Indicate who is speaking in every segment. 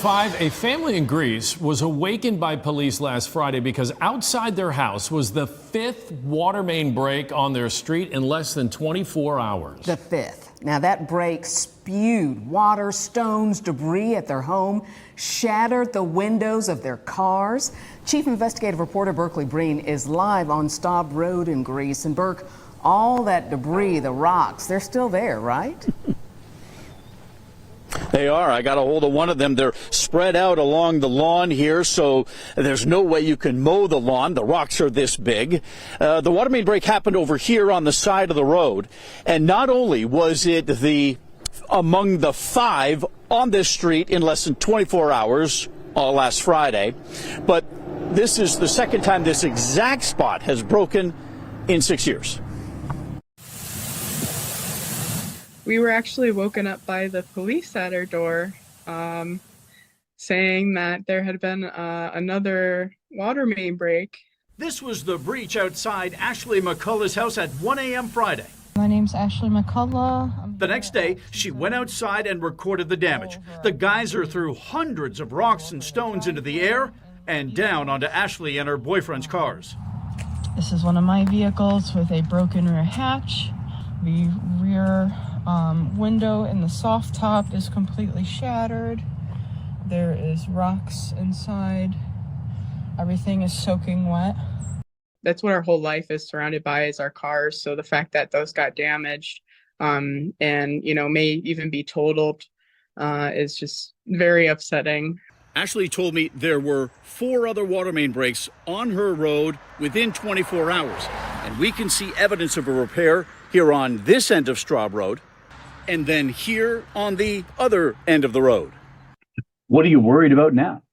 Speaker 1: 5, a family in Greece was awakened by police last Friday because outside their house was the 5th water main break on their street in less than 24 hours.
Speaker 2: The 5th. Now that break spewed water, stones, debris at their home, shattered the windows of their cars. Chief investigative reporter Berkeley Breen is live on Staub Road in Greece. And Burke, all that debris, the rocks, they're still there, right?
Speaker 3: They are. I got a hold of one of them. They're spread out along the lawn here, so there's no way you can mow the lawn. The rocks are this big. The water main break happened over here on the side of the road. And not only was it among the 5 on this street in less than 24 hours last Friday, but this is the second time this exact spot has broken in 6 years.
Speaker 4: We were actually woken up by the police at our door saying that there had been another water main break.
Speaker 3: This was the breach outside Ashley McCullough's house at 1 a.m. Friday.
Speaker 5: My name's Ashley McCullough.
Speaker 3: The next day, she went outside and recorded the damage. The geyser threw hundreds of rocks and stones into the air and down onto Ashley and her boyfriend's cars.
Speaker 5: This is one of my vehicles with a broken rear hatch. The rear window in the soft top is completely shattered. There is rocks inside. Everything is soaking wet.
Speaker 4: That's what our whole life is surrounded by, is our cars. So the fact that those got damaged and, may even be totaled is just very upsetting.
Speaker 3: Ashley told me there were 4 other water main breaks on her road within 24 hours. And we can see evidence of a repair here on this end of Straub Road and then here on the other end of the road.
Speaker 6: What are you worried about now?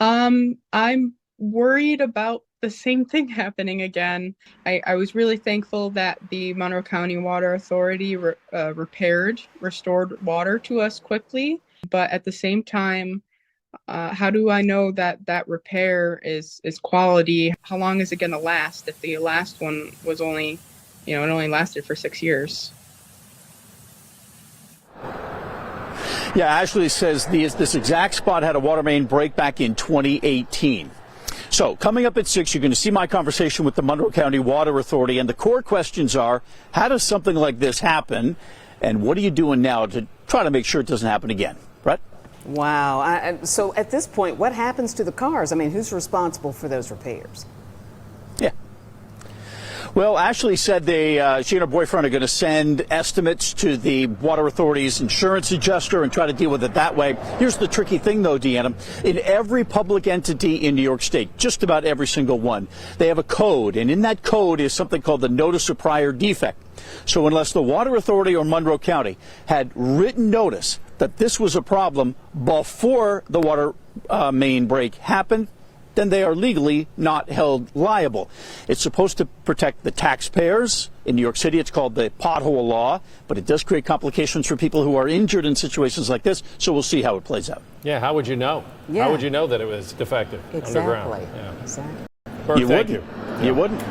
Speaker 4: I'm worried about the same thing happening again. I was really thankful that the Monroe County Water Authority restored water to us quickly. But at the same time, how do I know that that repair is quality? How long is it going to last if the last one was only, it only lasted for 6 years?
Speaker 3: Yeah, Ashley says this exact spot had a water main break back in 2018. So coming up at 6, you're going to see my conversation with the Monroe County Water Authority. And the core questions are, how does something like this happen? And what are you doing now to try to make sure it doesn't happen again? Brett?
Speaker 2: Wow. So at this point, what happens to the cars? I mean, who's responsible for those repairs?
Speaker 3: Yeah. Well, Ashley said she and her boyfriend are going to send estimates to the Water Authority's insurance adjuster and try to deal with it that way. Here's the tricky thing, though, Deanna. In every public entity in New York State, just about every single one, they have a code. And in that code is something called the Notice of Prior Defect. So unless the Water Authority or Monroe County had written notice that this was a problem before the water main break happened, then they are legally not held liable. It's supposed to protect the taxpayers. In New York City, it's called the pothole law, but it does create complications for people who are injured in situations like this, so we'll see how it plays out.
Speaker 1: Yeah, how would you know?
Speaker 2: Yeah.
Speaker 1: How would you know that it was defective underground?
Speaker 2: Exactly.
Speaker 1: Burke,
Speaker 3: You
Speaker 1: thank
Speaker 3: wouldn't.
Speaker 1: you.
Speaker 3: You wouldn't.